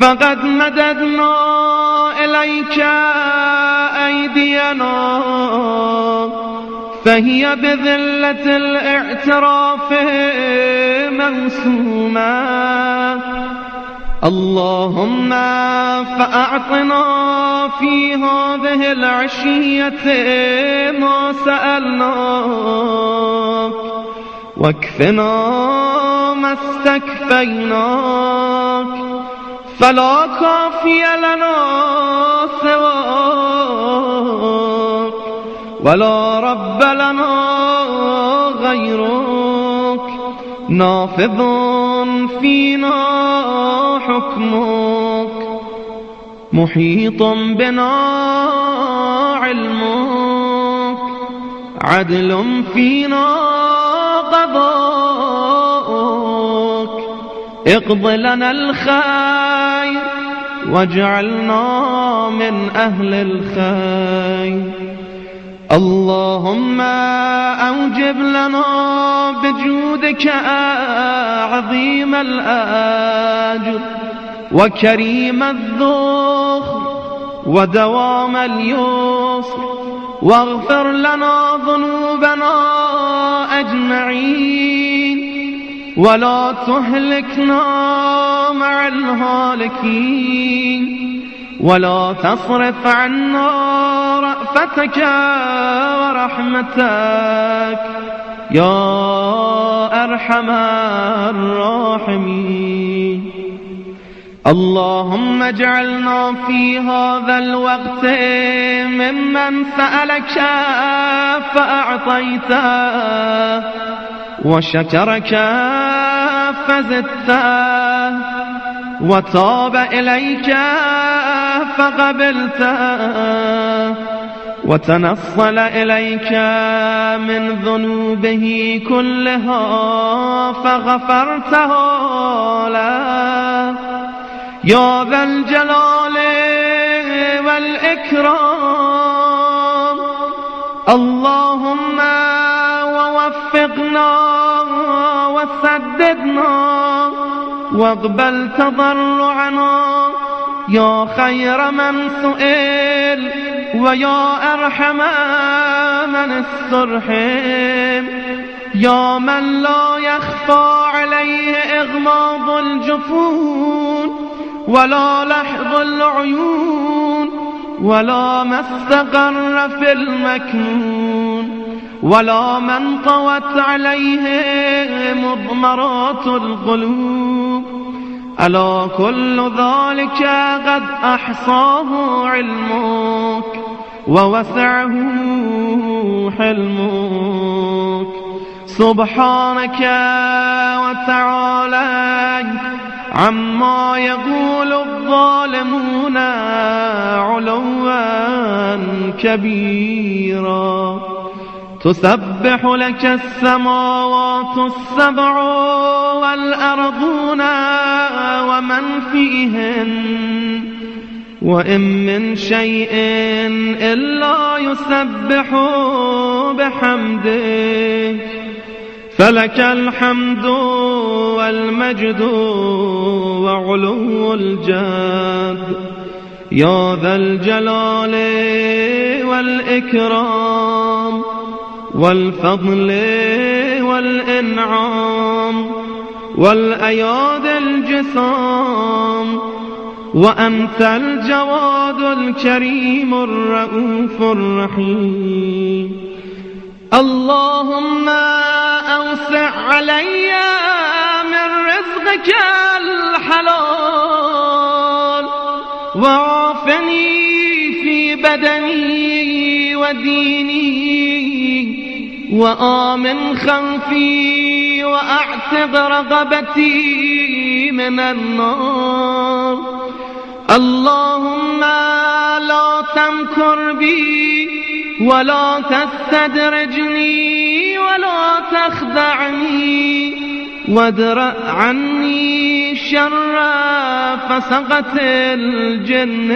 فقد مددنا إليك أيدينا فهي بذلة الاعتراف موسومة اللهم فأعطنا في هذه العشية ما سألناك واكفنا ما استكفيناك فلا كافي لنا سواك ولا رب لنا غيرك نافذ فينا حكمك محيط بنا علمك عدل فينا قضاءك اقض لنا الخير واجعلنا من أهل الخير اللهم أوجب لنا بجودك عظيم الأجر وكريم الذخر ودوام اليسر واغفر لنا ذنوبنا أجمعين ولا تهلكنا مع الهالكين ولا تصرف عنا رأفتك ورحمتك يا أرحم الراحمين اللهم اجعلنا في هذا الوقت ممن سألك فأعطيته وشكرك فزدته وتاب إليك فقبلته وتنصل إليك من ذنوبه كلها فغفرته له يا ذا الجلال والإكرام. اللهم ووفقنا وسددنا واقبل تضرعنا يا خير من سئل ويا أرحم من استرحم، يا من لا يخفى عليه إغماض الجفون ولا لحظ العيون ولا ما استقر في المكنون ولا من طوت عليه مضمرات القلوب. ألا كل ذلك قد أحصاه علمك ووسعه حلمك. سبحانك وتعالى عما يقول الظالمون علوا كبيرا. تسبح لك السماوات السبع والأرضون ومن فيهن وإن من شيء إلا يسبح بحمده، فلك الحمد والمجد وعلو الجاد يا ذا الجلال والإكرام والفضل والإنعام والأياد الجسام. وأنت الجواد الكريم الرؤوف الرحيم. اللهم أوسع علي من رزقك الحلال وعافني في بدني وديني وآمن خوفي وأعتق رقبتي من النار. اللهم لا تمكر بي ولا تستدرجني ولا تخدعني وادرأ عني شر فسقة الجن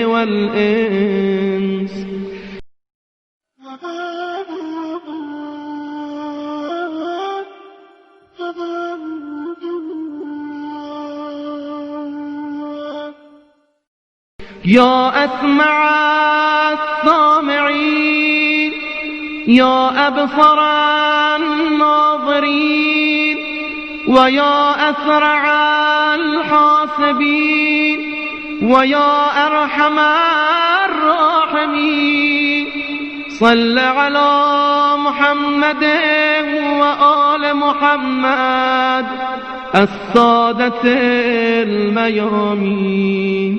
والإنس. يا أسمع السامعين يا أبصر الناظرين ويا أسرع الحاسبين ويا أرحم الراحمين، صل على محمد وآل محمد السادة الميامين.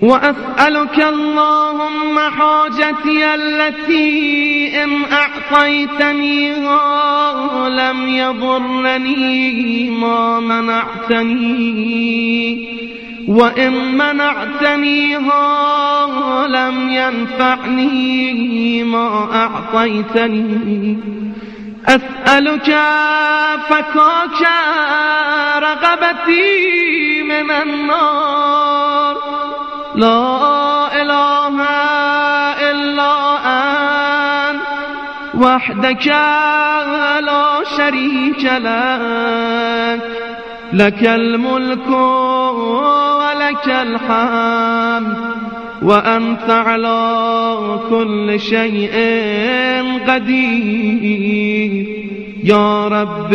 وأسألك اللهم حاجتي التي إن أعطيتنيها لم يضرني ما منعتني وإن منعتنيها لم ينفعني ما أعطيتني. أسألك فكاك رغبتي من النار. لا إله إلا أنت وحدك لا شريك لك، لك الملك ولك الحمد وأنت على كل شيء قدير. يا رب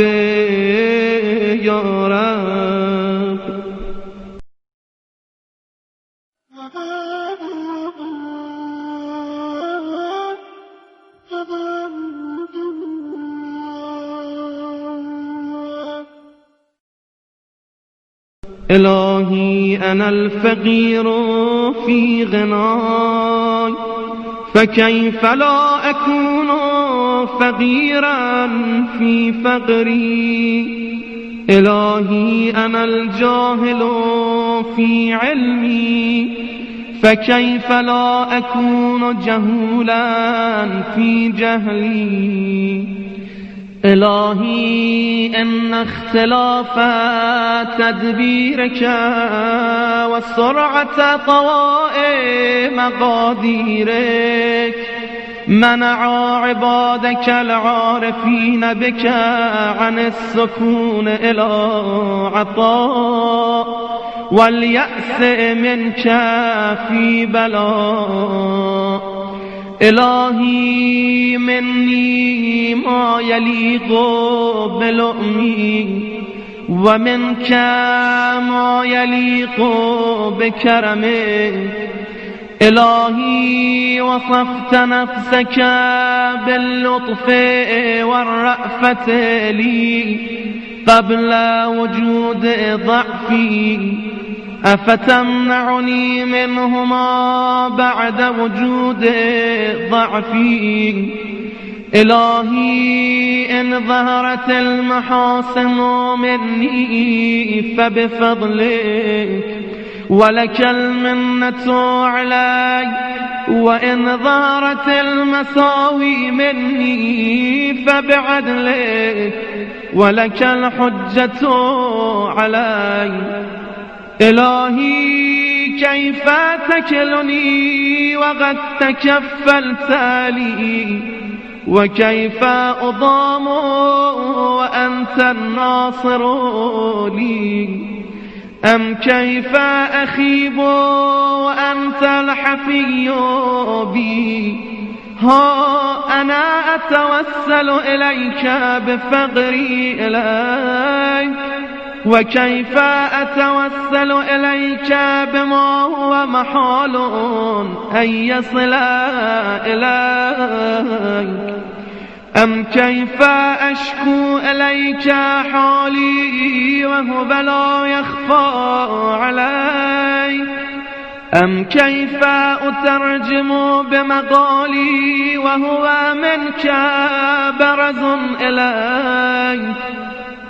يا رب. إلهي أنا الفقير في غناي فكيف لا أكون فقيرا في فقري. إلهي أنا الجاهل في علمي فكيف لا أكون جهولا في جهلي. إلهي إن اختلاف تدبيرك وسرعة طواء مقاديرك منع عبادك العارفين بك عن السكون إلى عطاء واليأس منك في بلاء. إلهي مني ما يليق بلؤمي ومنك ما يليق بكرمك. إلهي وصفت نفسك باللطف والرأفة لي قبل وجود ضعفي، أفتمنعني منهما بعد وجود ضعفي. إلهي إن ظهرت المحاسن مني فبفضلك ولك المنة علي، وإن ظهرت المساوي مني فبعدلك ولك الحجة علي. إلهي كيف تكلني وقد تكفلت لي، وكيف أضام وأنت الناصر لي، أم كيف أخيب وأنت الحفي بي. ها أنا أتوسل إليك بفقري إليك، وكيف أتوسل إليك بما هو محال أن يصل إليك. أم كيف أشكو إليك حالي وهو لا يخفى علي، أم كيف أترجم بمقالي وهو منك برز إلي،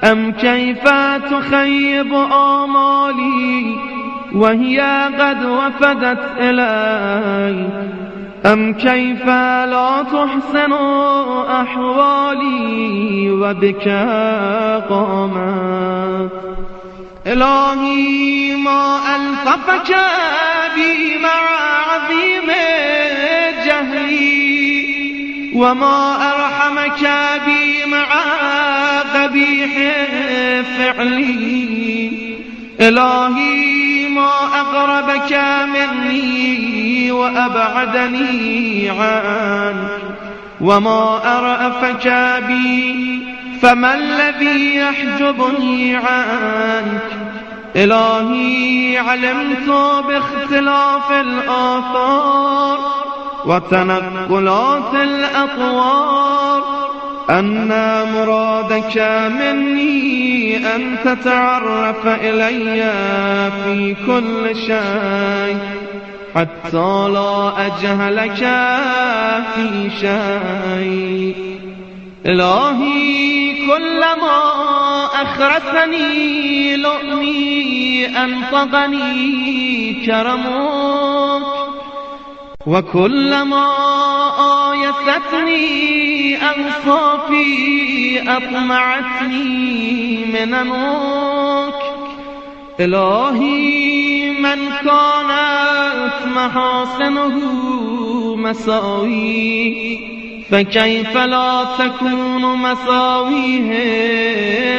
أم كيف تخيب آمالي وهي قد وفدت إلي، أم كيف لا تحسن أحوالي وبك قامت. إلهي ما ألطفك بي مع عظيم جهلي، وما أرحمك بي مع قبيح فعلي. إلهي ما أقربك مني وأبعدني عنك، وما أرأفك بي فما الذي يحجبني عنك. إلهي علمت باختلاف الآثار وتنقلات الأطوار أن مرادك مني أن تتعرف إلي في كل شيء حتى لا أجهلك في شيء. إلهي كلما أخرسني لؤمي أنطقني كرمك، وكلما آيستني أنصافي أطمعتني مننك. إلهي من كانت محاسنه مساويه فكيف لا تكون مساويه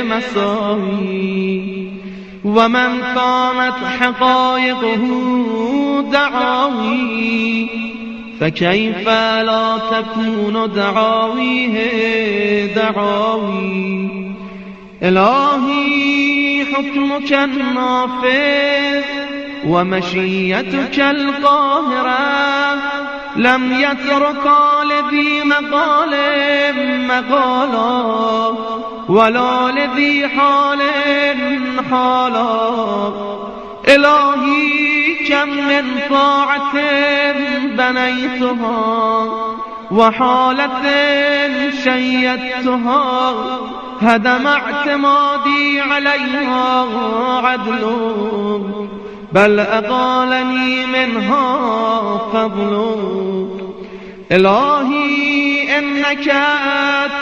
مساوي، ومن كانت حقائقه دعاوي فكيف لا تكون دعاويه دعاوي. إلهي حكمك النافذ ومشيتك القاهرة لم يتركا لذي مقال مقالا ولا لذي حال حالا. إلهي كم من طاعة بنيتها وحالة شيدتها هدم اعتمادي عليها عدل، بل أقالني منها فضلك. إلهي إنك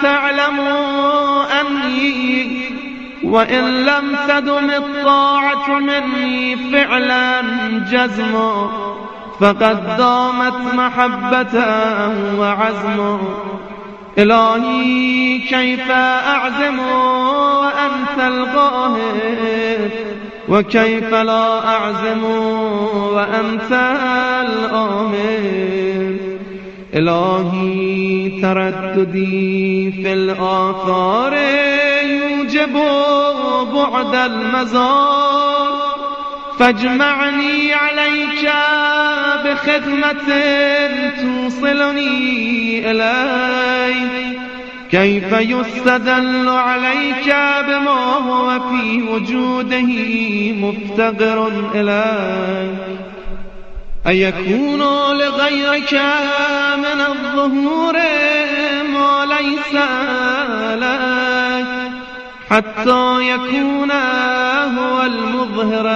تعلم أني وإن لم تدم الطاعة مني فعلا جزما فقد دامت محبة وعزما. إلهي كيف أعزم وأنت القاهر وكيف لا أعزم وأنت الآمر. إلهي ترددي في الآثار يوجب بعد المزار فاجمعني عليك بخدمة توصلني إليك. كيف يستدل عليك بما هو في وجوده مفتقر إليك. أيكون لغيرك من الظهور ما ليس لك حتى يكون هو المظهر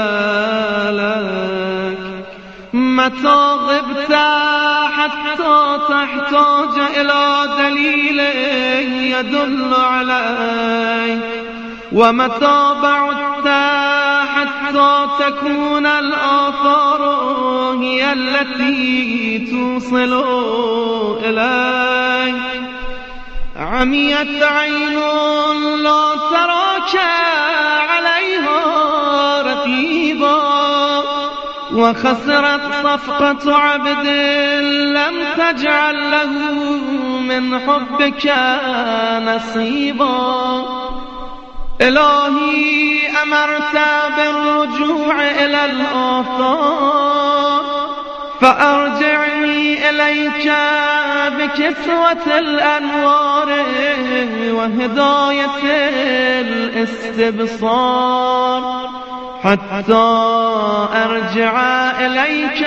لك. متى غبت حتى تحتاج إلى دليل يدل عليك ومتى بعدت حتى تكون الآثار هي التي توصل إليك. عميت عين لا تراك عليها رقيبا وخسرت صفقة عبد لم تجعل له من حبك نصيبا. إلهي أمرت بالرجوع إلى الآثار فأرجعني إليك بكسوة الأنوار وهداية الاستبصار حتى أرجع إليك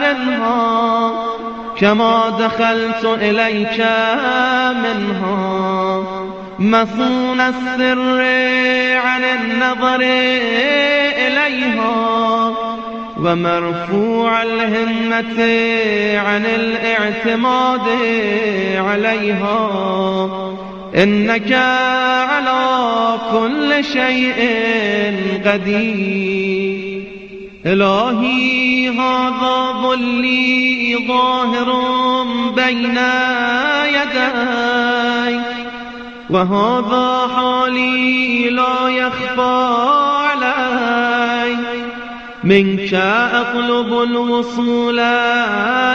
منها كما دخلت إليك منها. مصون السر عن النظر إليها ومرفوع الهمة عن الاعتماد عليها. إنك على كل شيء قدير. إلهي هذا ظلي ظاهر بين يديك وهذا حالي لا يخفى عليك. منك أطلب الوصول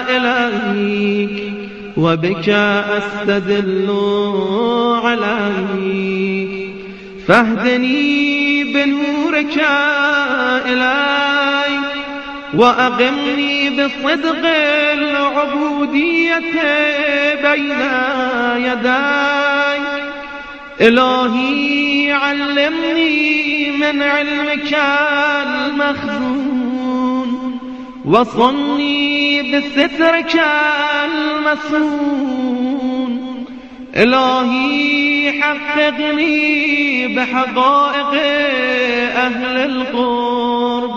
إليك وبك أستدل عليك. فاهدني بنورك إليك وأقمني بصدق العبودية بين يديك. إلهي علمني من علمك المخزون وصلني بسترك المسون. إلهي حققني بحقائق أهل القرب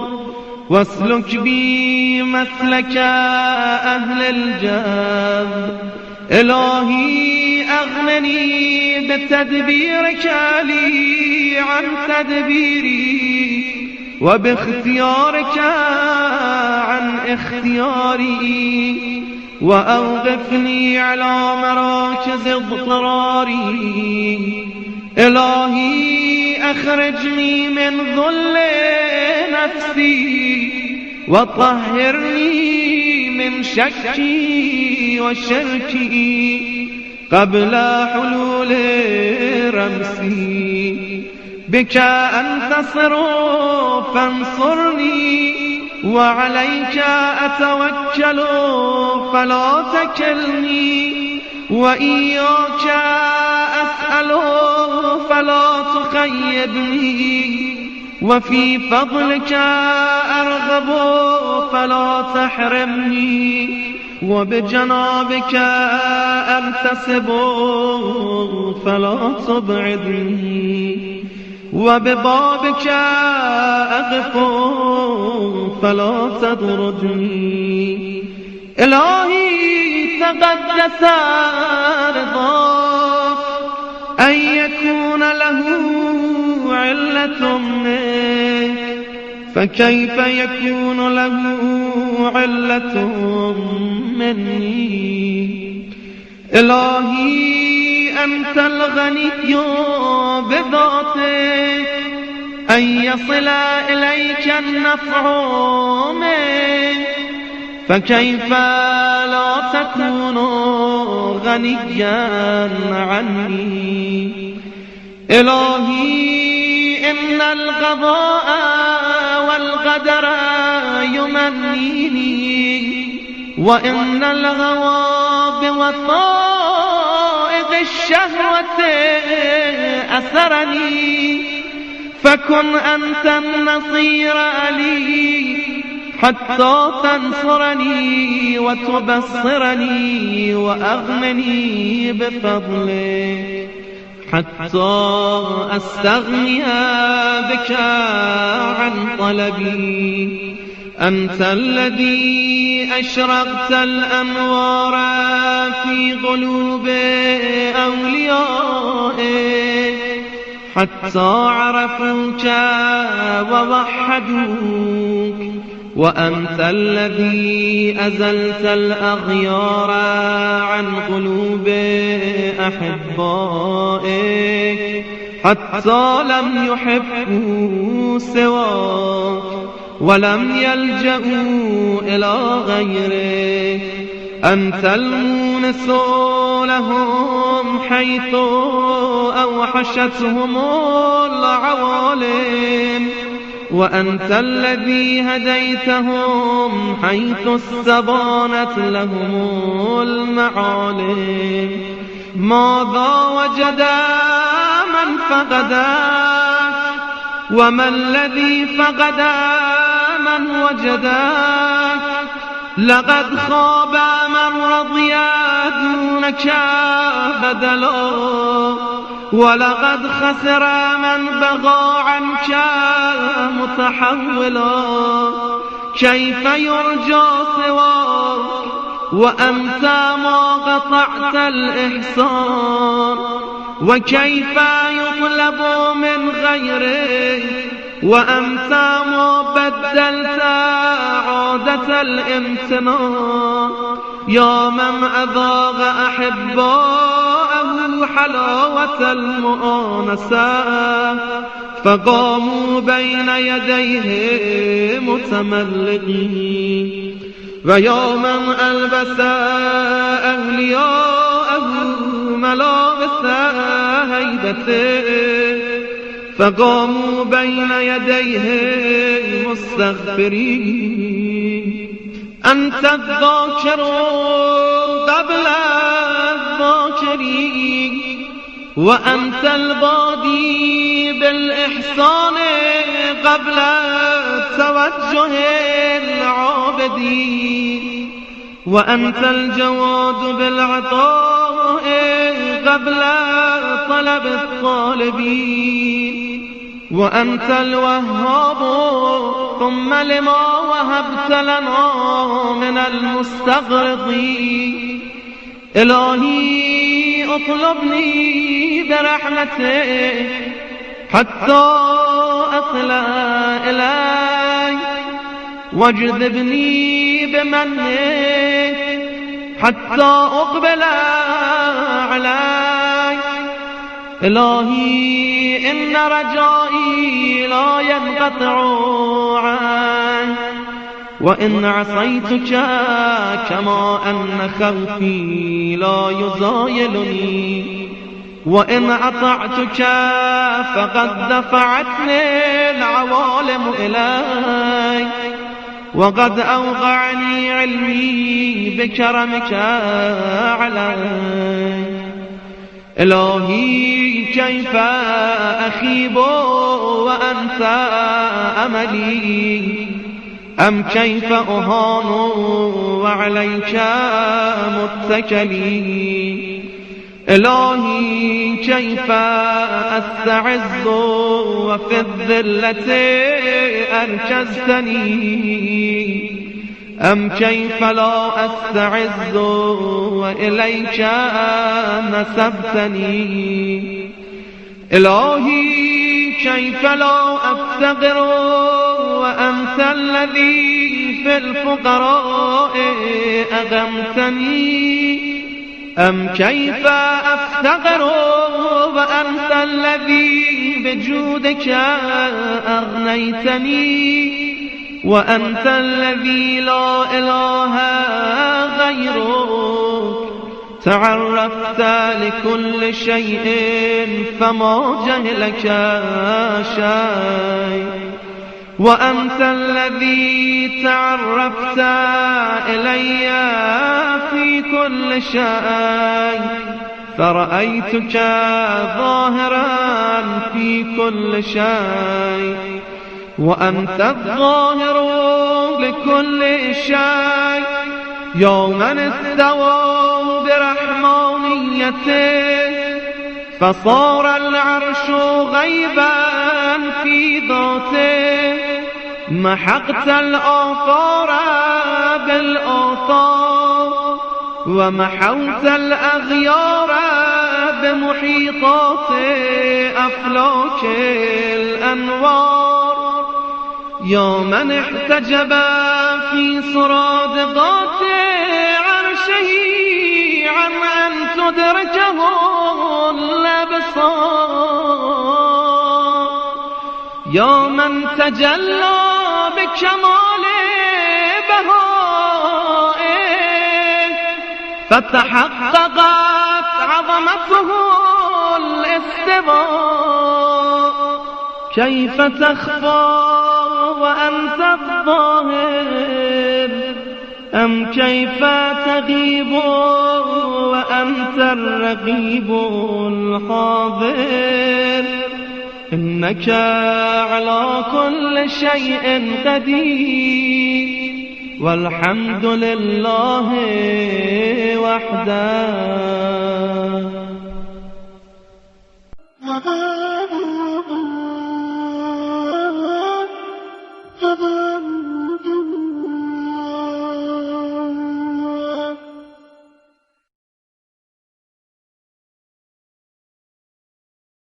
واسلك بي مسلك أهل الجذب. إلهي أغنني بتدبيرك لي عن تدبيري وباختيارك عن اختياري وأوقفني على مراكز اضطراري. إلهي أخرجني من ذل نفسي وطهرني من شكي وشركي قبل حلول رمسي. بك أنتصر فانصرني وعليك أتوكل فلا تكلني وإياك أسأل فلا تخيبني وفي فضلك أرغب فلا تحرمني وبجنابك أنتسب فلا تبعدني. وببابك أقف فلا تطردني. إلهي تقدس رضاك أن يكون له علة منك، فكيف يكون له علة مني؟ إلهي أنت الغني بذاتك أن يصل إليك النفع منك، فكيف لا تكون غنيا عني؟ إلهي إن القضاء والقدر يمنيني، وإن الهوى بوثائق الشهوة أسرني، فكن أنت النصير لي حتى تنصرني وتبصرني وأغنني بفضلك، حتى أستغني بك عن طلبي. أنت الذي أشرقت الأنوار في قلوب أوليائك حتى عرفوك ووحدوك، وأنت الذي أزلت الأغيار عن قلوب أحبائك حتى لم يحبوا سواك ولم يلجأوا إلى غيرك. أنت المونس لهم حيث أوحشتهم العوالم، وأنت الذي هديتهم حيث استبانت لهم المعالم. ماذا وجد من فقدك، وما الذي فقد من وجدك؟ لقد خاب من رضي دونك بدلا، ولقد خسر من بغى عنك متحولا. كيف يرجى سواك وأنت ما قطعت الإحسان؟ وكيف يطلب من غيرك وأنت ما بدلت عادة الامتنان؟ يا من أذاق أحباءه حلاوة المؤانسة فقاموا بين يديه متملقين، ويا من ألبس أولياءه ملابس هيبته فقاموا بين يديه مستغفرين. أنت الذاكر قبل الذاكرين، وأنت البادي بالإحسان قبل توجه العابدين، وأنت الجواد بالعطاء قبل طلب الطالبين، وأنت الوهاب ثم لما وهبت لنا من المستغرقين. إلهي اطلبني برحمتك حتى أصل إليك، واجذبني بمنك حتى أقبل عليك. إلهي إن رجائي لا ينقطع عنك، وإن عصيتك كما أن خوفي لا يزايلني، وإن أطعتك فقد دفعتني العوالم إليك، وقد أوقعني علمي بكرمك علي. إلهي كيف أخيب وأنت أملي، أم كيف أهان وعليك متكلي؟ إلهي كيف أستعز وفي الذلة أركزتني أم كيف لا أستعز وإليك نسبتني إلهي كيف لا أفتقر وأنت الذي في الفقراء أغمتني أم كيف أفتقر وأنت الذي بجودك أغنيتني وأنت الذي لا إله غيرك تعرفت لكل شيء فما جهلك شيء وأنت الذي تعرفت إلي في كل شيء فرأيتك ظاهرا في كل شيء وأنت الظاهر لكل شيء يوما استوى برحمانيته فصار العرش غيبا في ذاته محقت الآثار بالآثار ومحوت الأغيار بمحيطات أفلاك الأنوار يا من احتجب في صرادقات عرشه عن أن تدركه الأبصار يا من تجلى بكمال بهائه فتحققت عظمته الاستواء كيف تخفى وأنت الظاهر أم كيف تغيب وأنت الرقيب الحاضر إنك على كل شيء قدير والحمد لله وحده